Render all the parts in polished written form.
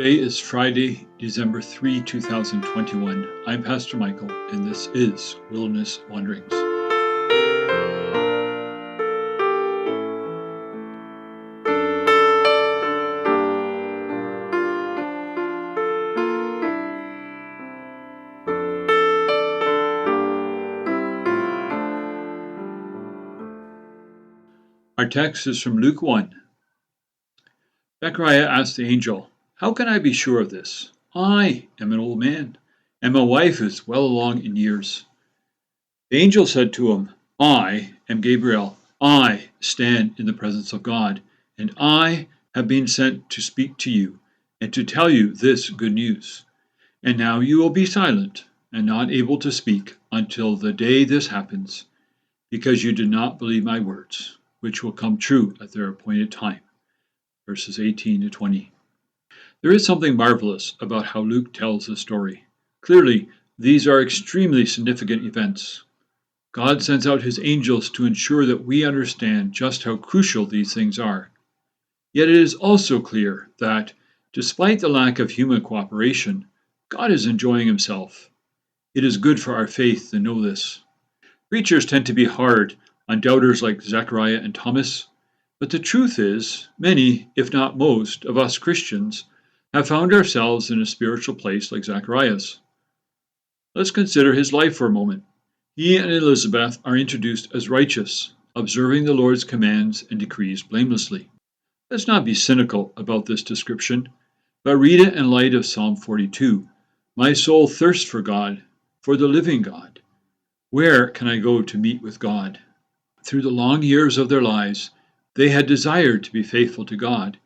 Today is Friday, December 3, 2021. I'm Pastor Michael, and this is Wilderness Wanderings. Our text is from Luke 1. Zechariah asked the angel, "How can I be sure of this? I am an old man, and my wife is well along in years." The angel said to him, "I am Gabriel. I stand in the presence of God, and I have been sent to speak to you and to tell you this good news. And now you will be silent and not able to speak until the day this happens, because you did not believe my words, which will come true at their appointed time." Verses 18 to 20. There is something marvelous about how Luke tells the story. Clearly, these are extremely significant events. God sends out his angels to ensure that we understand just how crucial these things are. Yet it is also clear that, despite the lack of human cooperation, God is enjoying himself. It is good for our faith to know this. Preachers tend to be hard on doubters like Zechariah and Thomas, but the truth is, many, if not most, of us Christians have found ourselves in a spiritual place like Zechariah's. Let's consider his life for a moment. He and Elizabeth are introduced as righteous, observing the Lord's commands and decrees blamelessly. Let's not be cynical about this description, but read it in light of Psalm 42. "My soul thirsts for God, for the living God. Where can I go to meet with God?" Through the long years of their lives, they had desired to be faithful to God.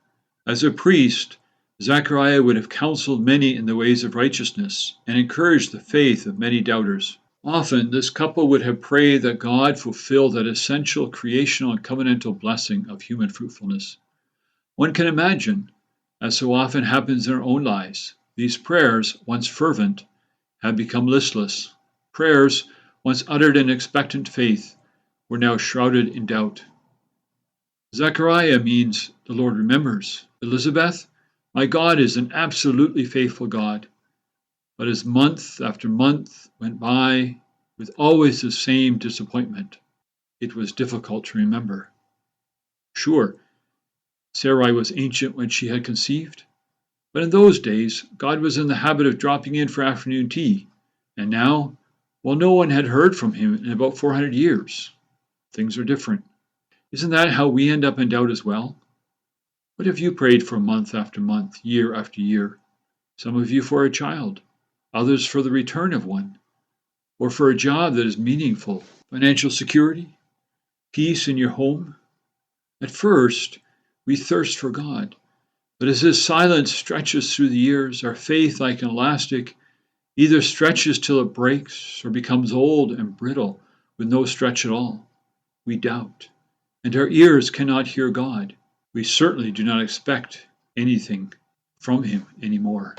As a priest, Zechariah would have counseled many in the ways of righteousness and encouraged the faith of many doubters. Often, this couple would have prayed that God fulfill that essential creational and covenantal blessing of human fruitfulness. One can imagine, as so often happens in our own lives, these prayers, once fervent, have become listless. Prayers, once uttered in expectant faith, were now shrouded in doubt. Zechariah means the Lord remembers. Elizabeth, my God is an absolutely faithful God. But as month after month went by with always the same disappointment, it was difficult to remember. Sure, Sarai was ancient when she had conceived, but in those days God was in the habit of dropping in for afternoon tea, and now, well, no one had heard from him in about 400 years. Things are different. Isn't that how we end up in doubt as well? What have you prayed for month after month, year after year? Some of you for a child, others for the return of one, or for a job that is meaningful, financial security, peace in your home. At first, we thirst for God, but as his silence stretches through the years, our faith, like an elastic, either stretches till it breaks or becomes old and brittle with no stretch at all. We doubt, and our ears cannot hear God. We certainly do not expect anything from him anymore.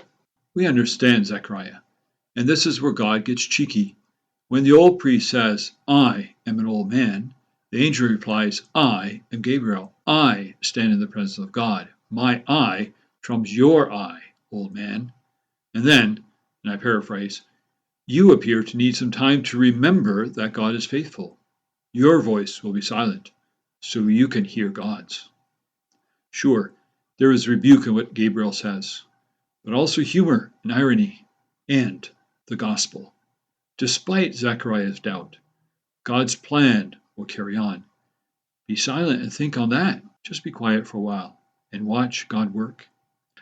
We understand Zechariah, and this is where God gets cheeky. When the old priest says, "I am an old man," the angel replies, "I am Gabriel. I stand in the presence of God. My I trumps your I, old man." And then, and I paraphrase, you appear to need some time to remember that God is faithful. Your voice will be silent, so you can hear God's. Sure, there is rebuke in what Gabriel says, but also humor and irony, and the gospel. Despite Zechariah's doubt, God's plan will carry on. Be silent and think on that. Just be quiet for a while and watch God work.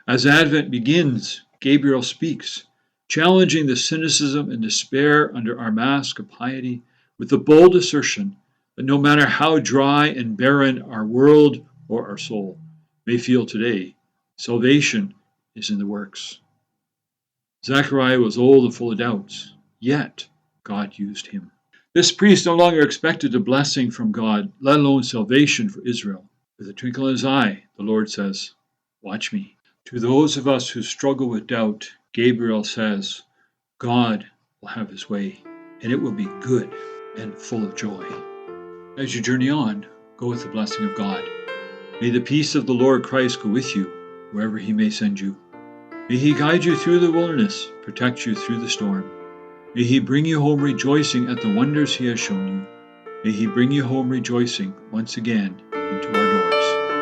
As Advent begins, Gabriel speaks, challenging the cynicism and despair under our mask of piety with the bold assertion that no matter how dry and barren our world or our soul may feel today, salvation is in the works. Zechariah was old and full of doubts, yet God used him. This priest no longer expected a blessing from God, let alone salvation for Israel. With a twinkle in his eye, the Lord says, "Watch me." To those of us who struggle with doubt, Gabriel says, God will have his way, and it will be good and full of joy. As you journey on, go with the blessing of God. May the peace of the Lord Christ go with you, wherever he may send you. May He guide you through the wilderness, protect you through the storm. May He bring you home rejoicing at the wonders He has shown you. May He bring you home rejoicing once again into our doors.